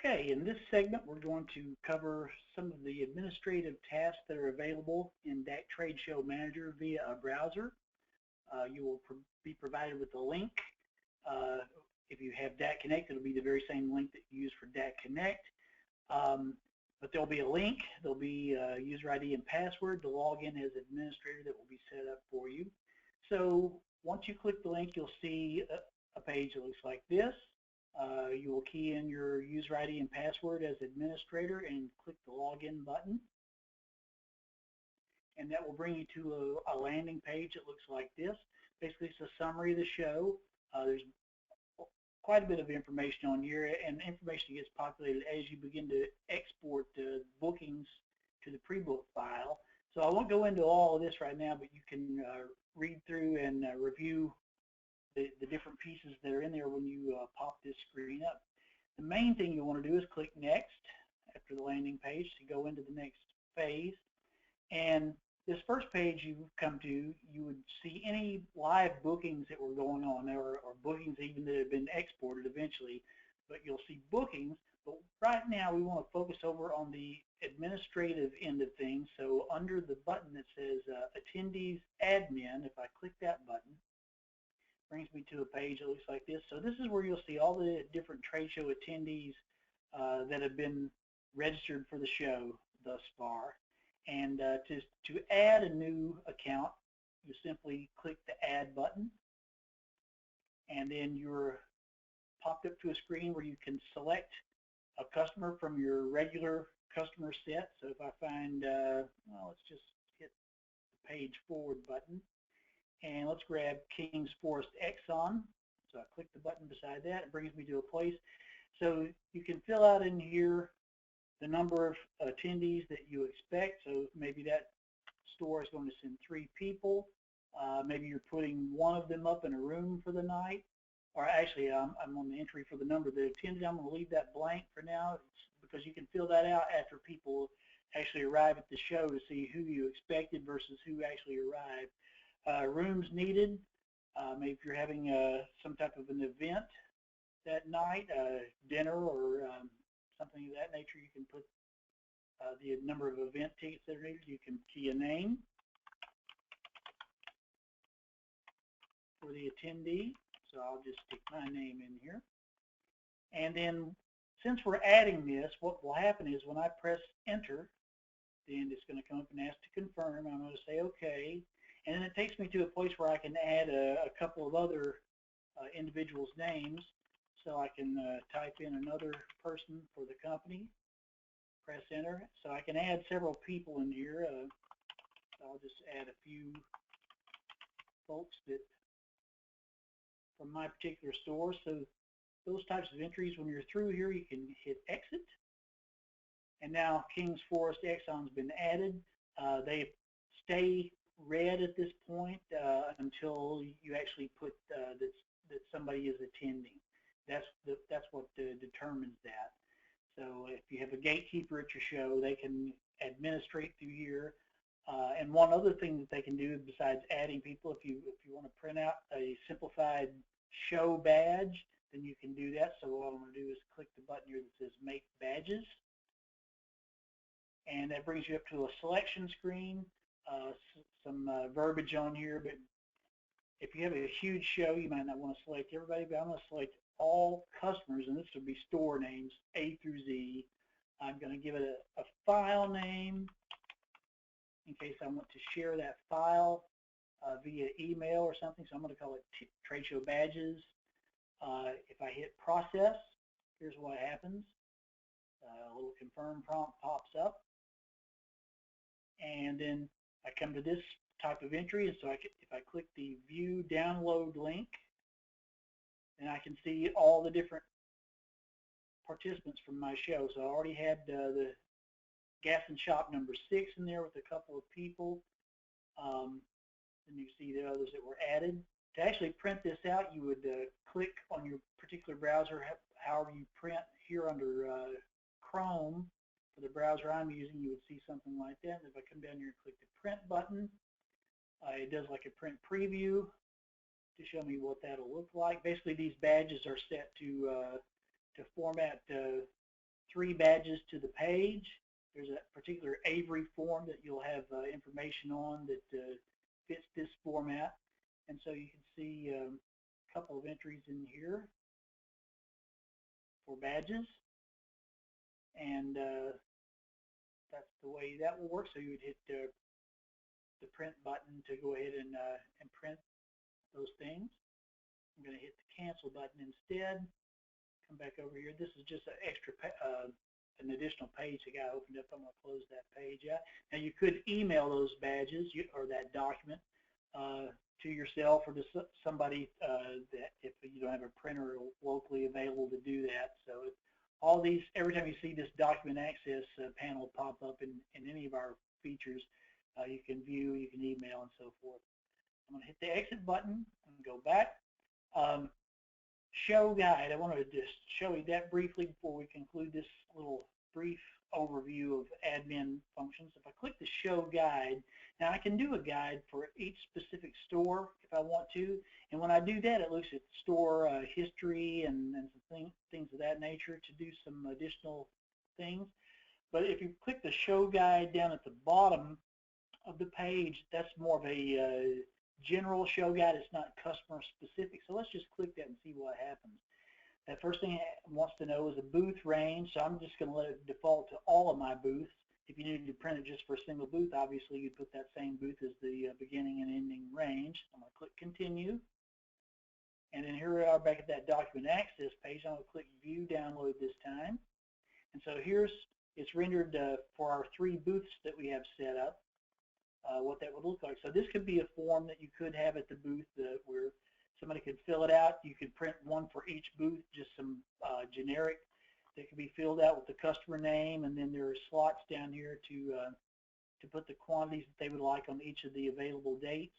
Okay, in this segment, we're going to cover some of the administrative tasks that are available in DAC Trade Show Manager via a browser. You will be provided with a link. Uh, if you have DAC Connect, it'll be the very same link that you use for DAC Connect. But there'll be a link, there'll be a user ID and password to log in as administrator that will be set up for you. So once you click the link, you'll see a page that looks like this. You will key in your user ID and password as administrator and click the login button. And that will bring you to a landing page that looks like this. Basically, it's a summary of the show. There's quite a bit of information on here, and information gets populated as you begin to export the bookings to the pre-book file. So I won't go into all of this right now, but you can read through and review the different pieces that are in there when you pop this screen up. The main thing you want to do is click Next after the landing page to go into the next phase. And this first page you come to, you would see any live bookings that were going on there, or bookings even that have been exported eventually, but you'll see bookings. But right now we want to focus over on the administrative end of things. So under the button that says Attendees Admin, if I click that button, brings me to a page that looks like this. So this is where you'll see all the different trade show attendees that have been registered for the show thus far. And to add a new account, you simply click the Add button, and then you're popped up to a screen where you can select a customer from your regular customer set. So if I find, well, let's just hit the page forward button, and let's grab Kings Forest Exxon. So I click the button beside that. It brings me to a place. So you can fill out in here the number of attendees that you expect. So maybe that store is going to send 3 people. Maybe you're putting one of them up in a room for the night. Or actually, I'm on the entry for the number that attended. I'm going to leave that blank for now because you can fill that out after people actually arrive at the show to see who you expected versus who actually arrived. Rooms needed. Maybe if you're having some type of an event that night, dinner or something of that nature, you can put the number of event tickets that are needed. You can key a name for the attendee. So I'll just stick my name in here. And then since we're adding this, what will happen is when I press enter, then it's going to come up and ask to confirm. I'm going to say okay. And then it takes me to a place where I can add a couple of other individuals' names. So I can type in another person for the company, press enter. So I can add several people in here. I'll just add a few folks that from my particular store. So those types of entries, when you're through here, you can hit exit. And now Kings Forest Exxon's been added. They stay red at this point until you actually put that somebody is attending. That's what determines that. So if you have a gatekeeper at your show, they can administrate through here. And one other thing that they can do besides adding people, if you want to print out a simplified show badge, then you can do that. So what I'm going to do is click the button here that says Make Badges. And that brings you up to a selection screen, some verbiage on here. But if you have a huge show, you might not want to select everybody, but I'm going to select all customers, and this will be store names A through Z. I'm going to give it a file name in case I want to share that file via email or something. So I'm going to call it Trade Show Badges. If I hit process, here's what happens. A little confirm prompt pops up. And then I come to this type of entry, and so if I click the view download link, then I can see all the different participants from my show. So I already had the gas and shop number 6 in there with a couple of people. And you see the others that were added. To actually print this out, you would click on your particular browser, however you print here under Chrome. For the browser I'm using, you would see something like that. And if I come down here and click the print button, it does like a print preview to show me what that'll look like. Basically, these badges are set to format 3 badges to the page. There's a particular Avery form that you'll have information on that fits this format. And so you can see a couple of entries in here for badges. And that's the way that will work. So you would hit the print button to go ahead and print those things. I'm going to hit the cancel button instead. Come back over here. This is just an extra, an additional page that got opened up. I'm going to close that page out. Now you could email those badges or that document to yourself or to somebody that if you don't have a printer locally available to do that. So all these, every time you see this document access panel pop up in any of our features, you can view, you can email, and so forth. I'm going to hit the exit button and go back. Show guide. I wanted to just show you that briefly before we conclude this little brief overview of admin functions. If I click the show guide, now I can do a guide for each specific store if I want to, and when I do that, it looks at store history and some things of that nature to do some additional things. But if you click the show guide down at the bottom of the page, that's more of a general show guide. It's not customer specific. So let's just click that and see what happens. That first thing it wants to know is a booth range. So I'm just going to let it default to all of my booths. If you needed to print it just for a single booth, obviously you'd put that same booth as the beginning and ending range. I'm going to click continue. And then here we are back at that document access page. I'm going to click view download this time. And so it's rendered for our 3 booths that we have set up. What that would look like. So this could be a form that you could have at the booth where somebody could fill it out. You could print one for each booth, just some generic that could be filled out with the customer name, and then there are slots down here to put the quantities that they would like on each of the available dates.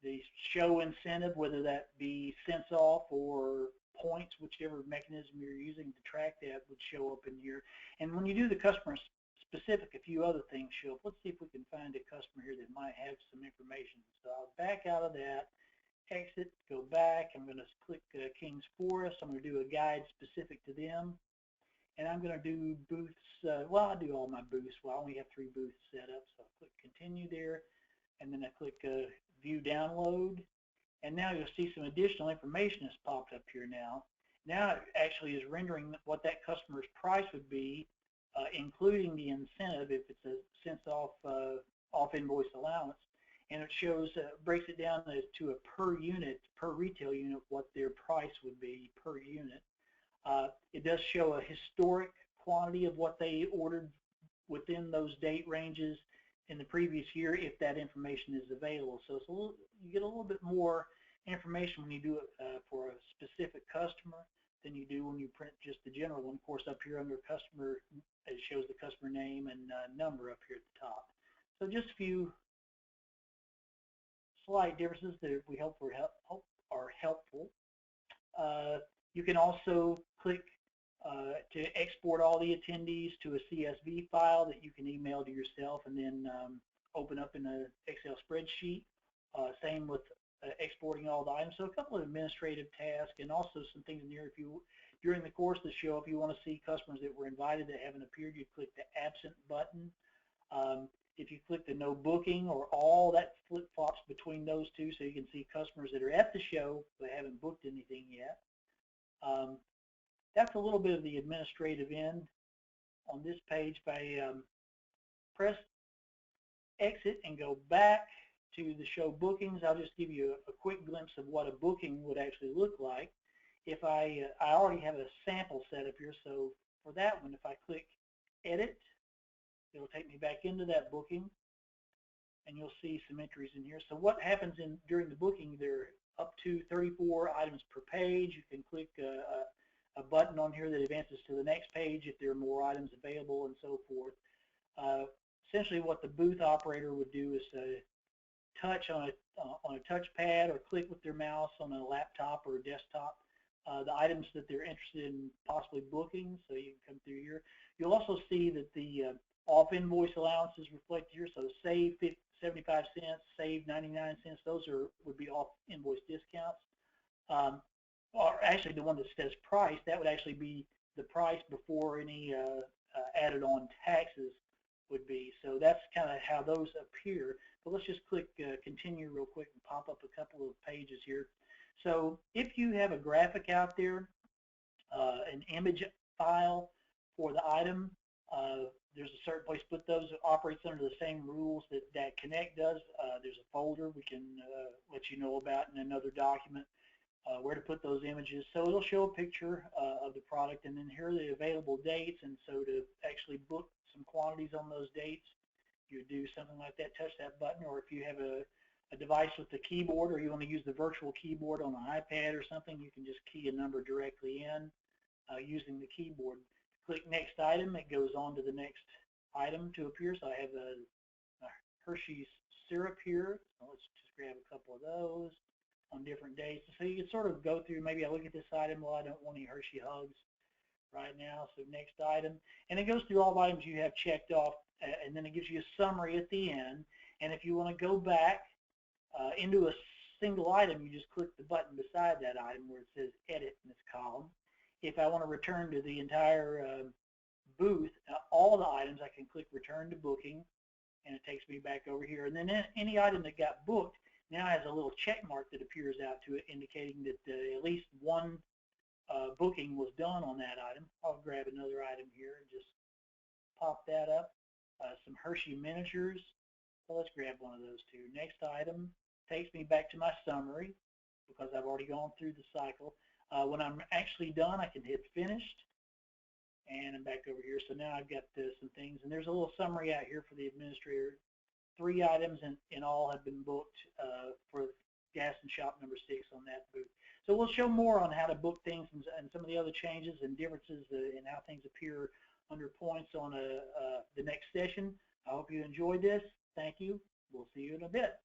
The show incentive, whether that be cents off or points, whichever mechanism you're using to track that, would show up in here. And when you do the customer specific, a few other things show up. Let's see if we can find a customer here that might have some information. So I'll back out of that, exit, go back. I'm going to click King's Forest. I'm going to do a guide specific to them. And I'm going to do booths. Well, I'll do all my booths. Well, I only have 3 booths set up. So I'll click continue there. And then I click view download. And now you'll see some additional information has popped up here now. Now it actually is rendering what that customer's price would be, including the incentive if it's a cents off invoice allowance, and it shows breaks it down to a per retail unit what their price would be per unit. It does show a historic quantity of what they ordered within those date ranges in the previous year if that information is available. So it's you get a little bit more information when you do it for a specific customer than you do when you print just the general one. Of course, up here under customer, it shows the customer name and number up here at the top. So just a few slight differences that we hope are helpful. You can also click to export all the attendees to a CSV file that you can email to yourself and then open up in an Excel spreadsheet. Same with exporting all the items. So a couple of administrative tasks, and also some things in here. If you, during the course of the show, if you want to see customers that were invited that haven't appeared, you click the absent button. If you click the no booking or all, that flip-flops between those two, so you can see customers that are at the show but haven't booked anything yet. That's a little bit of the administrative end on this page. If I press exit and go back to the show bookings, I'll just give you a quick glimpse of what a booking would actually look like. If I already have a sample set up here, so for that one, if I click edit, it'll take me back into that booking, and you'll see some entries in here. So what happens during the booking, there are up to 34 items per page. You can click a button on here that advances to the next page if there are more items available, and so forth. Essentially what the booth operator would do is touch on a touchpad or click with their mouse on a laptop or a desktop the items that they're interested in possibly booking, so you can come through here. You'll also see that the off invoice allowance is reflected here, so save 75 cents, save 99 cents, those would be off invoice discounts. Or actually the one that says price, that would actually be the price before any added on taxes would be. So that's kind of how those appear. But let's just click continue real quick and pop up a couple of pages here. So if you have a graphic out there, an image file for the item, there's a certain place to put those. It operates under the same rules that DAC Connect does. There's a folder we can let you know about in another document where to put those images. So it'll show a picture of the product, and then here are the available dates. And so to actually book some quantities on those dates, you would do something like that, touch that button, or if you have a device with the keyboard, or you want to use the virtual keyboard on an iPad or something, you can just key a number directly in using the keyboard. Click next item, it goes on to the next item to appear. So I have a Hershey's syrup here. So let's just grab a couple of those on different dates. So you can sort of go through, maybe I look at this item, well, I don't want any Hershey Hugs right now, so next item. And it goes through all the items you have checked off, and then it gives you a summary at the end. And if you want to go back into a single item, you just click the button beside that item where it says edit in this column. If I want to return to the entire booth, all the items, I can click return to booking, and it takes me back over here. And then any item that got booked now has a little check mark that appears out to it, indicating that at least one booking was done on that item. I'll grab another item here and just pop that up. Some Hershey miniatures. So let's grab one of those two. Next item takes me back to my summary because I've already gone through the cycle. When I'm actually done, I can hit finished, and I'm back over here. So now I've got some things, and there's a little summary out here for the administrator. 3 items in all have been booked for gas and shop number 6 on that booth. So we'll show more on how to book things and some of the other changes and differences in how things appear under points on the next session. I hope you enjoyed this. Thank you. We'll see you in a bit.